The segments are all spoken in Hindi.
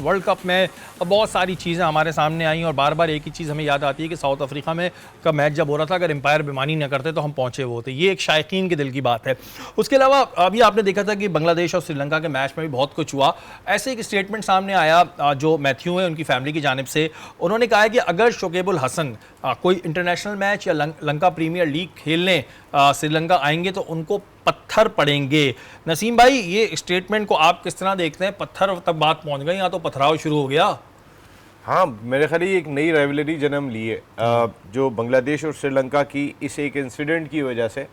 वर्ल्ड कप में बहुत सारी चीज़ें हमारे सामने आई और बार बार एक ही चीज़ हमें याद आती है कि साउथ अफ्रीका में का मैच जब हो रहा था, अगर एम्पायर बेईमानी न करते तो हम पहुंचे वो थे। ये एक शायकीन के दिल की बात है। उसके अलावा अभी आपने देखा था कि बांग्लादेश और श्रीलंका के मैच में भी बहुत कुछ हुआ। ऐसे एक स्टेटमेंट सामने आया जो मैथ्यू है उनकी फैमिली की जानिब से। उन्होंने कहा है कि अगर शोकेबुल हसन कोई इंटरनेशनल मैच या लंका प्रीमियर लीग खेलने श्रीलंका आएंगे तो उनको पत्थर पड़ेंगे। नसीम भाई, ये स्टेटमेंट को आप किस तरह देखते हैं? पत्थर तक बात पहुंच गई, यहाँ तो पथराव शुरू हो गया। हाँ, मेरे ख्याल एक नई राइवलरी जन्म ली है जो बांग्लादेश और श्रीलंका की इस एक इंसिडेंट की वजह से।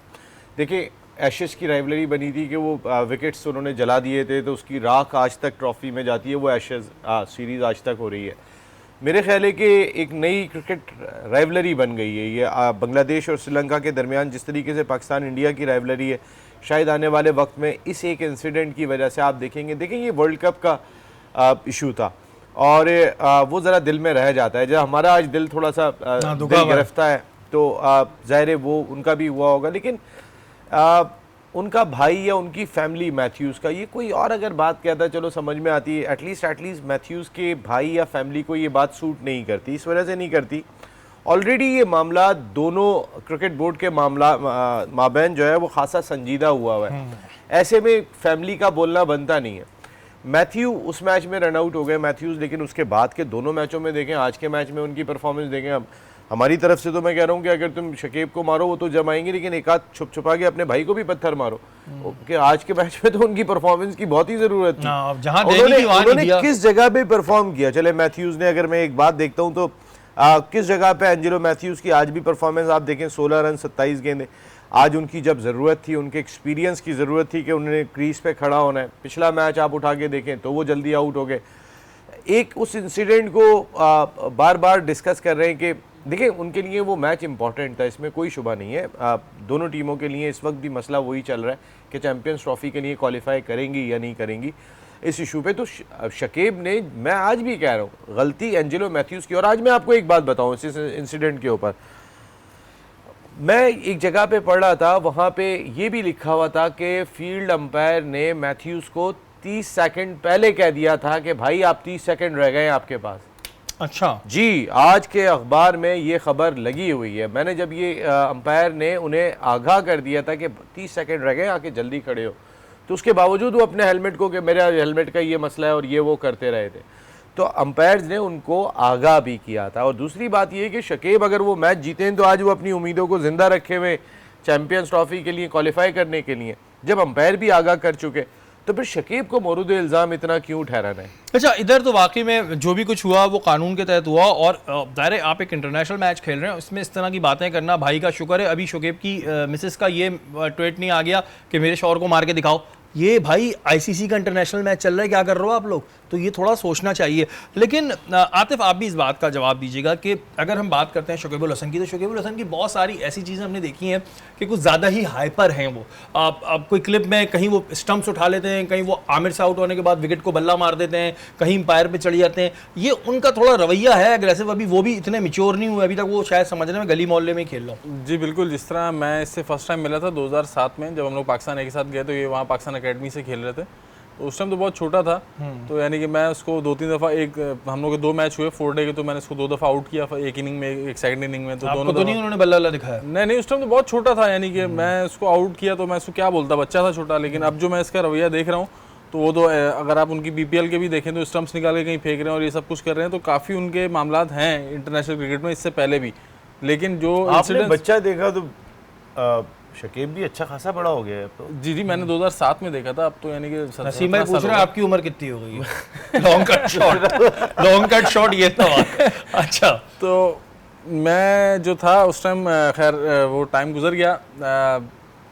देखिए, एशेस की राइवलरी बनी थी कि वो विकेट्स उन्होंने जला दिए थे, तो उसकी राख आज तक ट्रॉफी में जाती है, वो एशेस सीरीज़ आज तक हो रही है। मेरे ख्याल है कि एक नई क्रिकेट राइवलरी बन गई है ये बांग्लादेश और श्रीलंका के दरमियान। जिस तरीके से पाकिस्तान इंडिया की राइवलरी है, शायद आने वाले वक्त में इस एक इंसिडेंट की वजह से आप देखेंगे ये वर्ल्ड कप का इशू था और वो ज़रा दिल में रह जाता है। जब हमारा आज दिल थोड़ा सा दिल गिरफ्ता है तो ज़ाहिर है वो उनका भी हुआ होगा, लेकिन उनका भाई या उनकी फैमिली मैथ्यूज़ का ये कोई और अगर बात कहता है चलो समझ में आती है। एटलीस्ट मैथ्यूज़ के भाई या फैमिली को ये बात सूट नहीं करती। इस वजह से नहीं करती, ऑलरेडी ये मामला दोनों क्रिकेट बोर्ड के माबैन जो है वो खासा संजीदा हुआ है। ऐसे में फैमिली का बोलना बनता नहीं है। मैथ्यू उस मैच में रन आउट हो गए मैथ्यूज़, लेकिन उसके बाद के दोनों मैचों में देखें, आज के मैच में उनकी परफॉर्मेंस देखें। अब हमारी तरफ से तो मैं कह रहा हूँ कि अगर तुम शकीब को मारो वो तो जम आएंगे, लेकिन एक आध छुप छुपा के अपने भाई को भी पत्थर मारो कि आज के मैच में तो उनकी परफॉर्मेंस की बहुत ही ज़रूरत थी। उन्होंने किस जगह पे परफॉर्म किया। चले मैथ्यूज़ ने, अगर मैं एक बात देखता हूँ तो किस जगह पे एंजेलो मैथ्यूज़ की आज भी परफॉर्मेंस आप देखें, 16 रन 27 गेंदें। आज उनकी जब ज़रूरत थी, उनके एक्सपीरियंस की ज़रूरत थी कि उन्होंने क्रीज पे खड़ा होना है। पिछला मैच आप उठा के देखें तो वो जल्दी आउट हो गए। एक उस इंसिडेंट को बार बार डिस्कस कर रहे हैं कि देखिए उनके लिए वो मैच इंपॉर्टेंट था, इसमें कोई शुबा नहीं है। दोनों टीमों के लिए इस वक्त भी मसला वही चल रहा है कि चैंपियंस ट्रॉफी के लिए क्वालिफाई करेंगी या नहीं करेंगी। इस इशू पे तो शकीब ने, मैं आज भी कह रहा हूँ, गलती एंजेलो मैथ्यूज़ की। और आज मैं आपको एक बात बताऊँ इस इंसिडेंट के ऊपर, मैं एक जगह पे पढ़ रहा था, वहाँ पे ये भी लिखा हुआ था कि फील्ड अंपायर ने मैथ्यूज़ को 30 सेकंड पहले कह दिया था कि भाई आप 30 सेकंड रह गए आपके पास। अच्छा जी, आज के अखबार में ये खबर लगी हुई है। मैंने जब ये अंपायर ने उन्हें आगाह कर दिया था कि 30 सेकंड रह गए, आके जल्दी खड़े हो, तो उसके बावजूद वो अपने हेलमेट को कि मेरा हेलमेट का ये मसला है और ये वो करते रहे थे। तो अंपायर्स ने उनको आगाह भी किया था। और दूसरी बात ये कि शकीब अगर वो मैच जीतें तो आज वो अपनी उम्मीदों को जिंदा रखे हुए चैंपियंस ट्रॉफी के लिए क्वालिफाई करने के लिए, जब अंपायर भी आगाह कर चुके, तो फिर शकीब को मौरूद इल्ज़ाम इतना क्यों ठहराना है? अच्छा, इधर तो वाकई में जो भी कुछ हुआ वो कानून के तहत हुआ। और ज़ाहिर आप एक इंटरनेशनल मैच खेल रहे हैं, इसमें इस तरह की बातें करना, भाई का शुक्र है अभी शकीब की मिसेस का ये ट्वीट नहीं आ गया कि मेरे शौहर को मार के दिखाओ। ये भाई आईसीसी का इंटरनेशनल मैच चल रहा है, क्या कर रहे हो आप लोग? तो ये थोड़ा सोचना चाहिए। लेकिन आतिफ, आप भी इस बात का जवाब दीजिएगा कि अगर हम बात करते हैं शकीबुल हसन की, तो शकीबुल हसन की बहुत सारी ऐसी चीज़ें हमने देखी हैं कि कुछ ज़्यादा ही हाइपर हैं वो। आप कोई क्लिप में कहीं वो स्टंप्स उठा लेते हैं, कहीं वो आमिर से आउट होने के बाद विकेट को बल्ला मार देते हैं, कहीं एम्पायर पे चढ़ जाते हैं। ये उनका थोड़ा रवैया है एग्रेसिव। अभी वो भी इतने मैच्योर नहीं हुए अभी तक, वो शायद समझने में गली मोहल्ले में ही खेल रहा हूँ। जी बिल्कुल, जिस तरह मैं इससे फर्स्ट टाइम मिला था 2007 में, जब हम लोग पाकिस्तान एक साथ गए, तो ये वहाँ पाकिस्तान अकेडमी से खेल रहे थे। तो उस टाइम तो बहुत छोटा था, तो यानी कि मैं उसको 2-3 दफ़ा, एक हम लोग के 2 मैच हुए 4 डे के, तो मैंने उसको 2 दफ़ा आउट किया, एक इनिंग में, एक सेकंड इनिंग में। तो दोनों तो नहीं उन्होंने बल्ला दिखाया? नहीं, उस टाइम तो बहुत छोटा था, यानी कि मैं उसको आउट किया तो मैं उसको क्या बोलता, बच्चा था छोटा। लेकिन अब जो मैं इसका रवैया देख रहा हूँ, तो वो तो अगर आप उनकी बीपीएल के भी देखें तो स्टंप्स निकाल के कहीं फेंक रहे हैं और ये सब कुछ कर रहे हैं, तो काफ़ी उनके मामलात हैं इंटरनेशनल क्रिकेट में इससे पहले भी। लेकिन जो आपने बच्चा देखा तो शकीब भी अच्छा खासा बड़ा हो गया है अब तो। जी, मैंने 2007 में देखा था। अब तो यानी कि नसीम भाई पूछ रहे हैं आपकी उम्र कितनी हो गई है? लॉन्ग कट शॉट ये था। अच्छा, तो मैं जो था उस टाइम, खैर वो टाइम गुजर गया,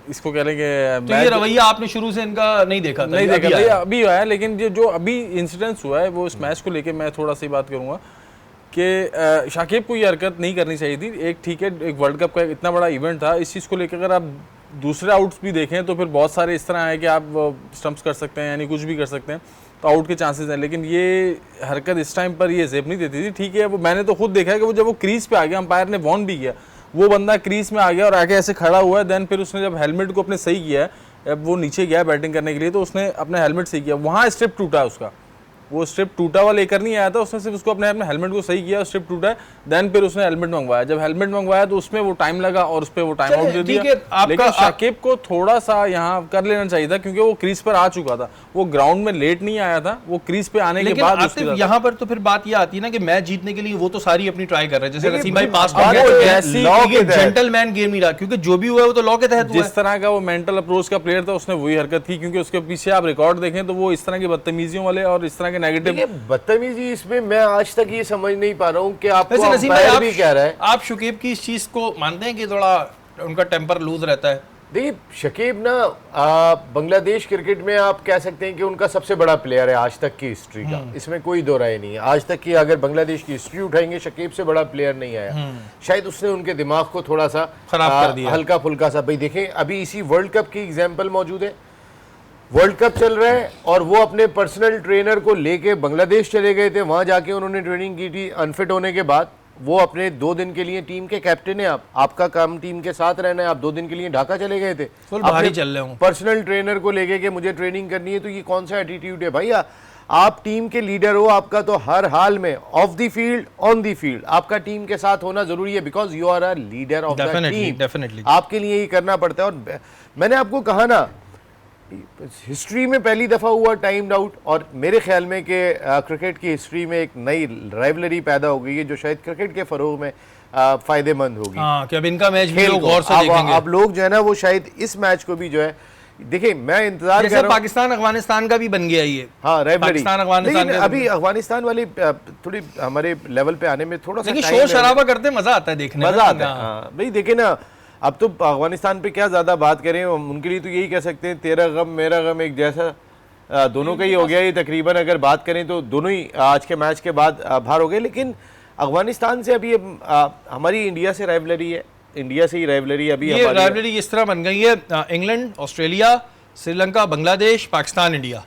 इसको कह लेंगे। तो ये रवैया आपने शुरू से इनका नहीं देखा था? नहीं देखा, अभी हुआ है। लेकिन जो अभी इंसिडेंस हुआ है वो इस मैच को लेके मैं थोड़ा सी बात करूँगा कि शाकिब को ये हरकत नहीं करनी चाहिए थी। एक ठीक है, एक वर्ल्ड कप का इतना बड़ा इवेंट था, इस चीज़ को लेकर अगर आप दूसरे आउट्स भी देखें तो फिर बहुत सारे इस तरह है कि आप स्टंप्स कर सकते हैं, यानी कुछ भी कर सकते हैं, तो आउट के चांसेस हैं। लेकिन ये हरकत इस टाइम पर ये जेब नहीं देती थी। ठीक है, वो मैंने तो खुद देखा है कि वो जब वो क्रीज पे आ गया, अंपायर ने वॉर्न भी किया, वो बंदा क्रीज में आ गया और आगे ऐसे खड़ा हुआ है, देन फिर उसने जब हेलमेट को अपने सही किया है, अब वो नीचे गया बैटिंग करने के लिए, तो उसने अपना हेलमेट सही किया, वहाँ स्टेप टूटा उसका। वो स्ट्रिप टूटा हुआ लेकर नहीं आया था, उसने सिर्फ उसको अपने हेलमेट को सही किया, स्ट्रिप टूटा है, देन फिर उसने हेलमेट मंगवाया। जब हेलमेट मंगवाया तो उसमें वो टाइम लगा और उस पर वो टाइम आउट दे दिया। लेकिन शाकिब को थोड़ा सा यहाँ कर लेना चाहिए था, क्योंकि वो क्रीज पर आ चुका था, वो ग्राउंड में लेट नहीं आया था, वो क्रीज पे आने के बाद। यहाँ पर तो फिर बात ये आती है ना कि मैच जीतने के लिए वो तो सारी अपनी ट्राई कर रहे हैं, जैसे रसीम भाई पास जेंटलमैन गेम नहीं रहा, क्योंकि जो भी हुआ है वो तो लॉ के तहत। जिस तरह का वो मेंटल अप्रोच का प्लेयर था उसने वही हरकत की, क्योंकि उसके पीछे आप रिकॉर्ड देखें तो वो इस तरह की बदतमीजियों वाले और इस तरह के नेगेटिव बदतमीजी, इसमें मैं आज तक ये समझ नहीं पा रहा हूँ कि आपको अंपायर भी कह रहा है। आप शकीब की इस चीज को मानते हैं कि थोड़ा उनका टेम्पर लूज रहता है? देखिए शकीब ना बांग्लादेश क्रिकेट में आप कह सकते हैं कि उनका सबसे बड़ा प्लेयर है आज तक की हिस्ट्री का, इसमें कोई दो राय नहीं है। आज तक की अगर बांग्लादेश की हिस्ट्री उठाएंगे, शकीब से बड़ा प्लेयर नहीं आया। शायद उसने उनके दिमाग को थोड़ा सा खराब कर दिया, हल्का फुल्का सा। भाई देखें, अभी इसी वर्ल्ड कप की एग्जाम्पल मौजूद है, वर्ल्ड कप चल रहा है और वो अपने पर्सनल ट्रेनर को लेके बांग्लादेश चले गए थे, वहां जाके उन्होंने ट्रेनिंग की थी। अनफिट होने के बाद वो अपने 2 दिन के लिए, टीम के कैप्टन है आप, आपका काम टीम के साथ रहना है, आप 2 दिन के लिए ढाका चले गए थे पर्सनल ट्रेनर को लेके कि मुझे ट्रेनिंग करनी है। तो ये कौन सा एटीट्यूड है भैया? आप टीम के लीडर हो, आपका तो हर हाल में off the field on the field आपका टीम के साथ होना जरूरी है, because you are a leader of the team. आपके लिए ये करना पड़ता है। और मैंने आपको कहा ना, हिस्ट्री में पहली दफा हुआ टाइम आउट, और मेरे ख्याल में कि क्रिकेट की हिस्ट्री में एक नई राइवलरी पैदा हो गई है जो शायद क्रिकेट के फरोग में फायदेमंद होगी। कि अब इनका मैच भी लोग गौर से देखेंगे। अब लोग जो है ना वो शायद इस मैच को भी जो है, देखिए मैं इंतजार कर रहा हूं, पाकिस्तान अफगानिस्तान का भी बन गया ये। हाँ, राइवलरी। लेकिन अभी अफगानिस्तान वाली थोड़ी हमारे लेवल पे आने में थोड़ा सा शोर शराबा करते मजा आता है, देखने मजा आता है। भाई देखे ना, अब तो अफगानिस्तान पे क्या ज़्यादा बात करें, उनके लिए तो यही कह सकते हैं तेरा गम मेरा गम एक जैसा, दोनों का ही हो गया ये तकरीबन। अगर बात करें तो दोनों ही आज के मैच के बाद बाहर हो गए। लेकिन अफगानिस्तान से अभी हमारी इंडिया से राइवलरी है, इंडिया से ही राइवलरी अभी ये राइवलरी इस तरह बन गई है, England, Australia, Sri Lanka, Bangladesh, Pakistan, India.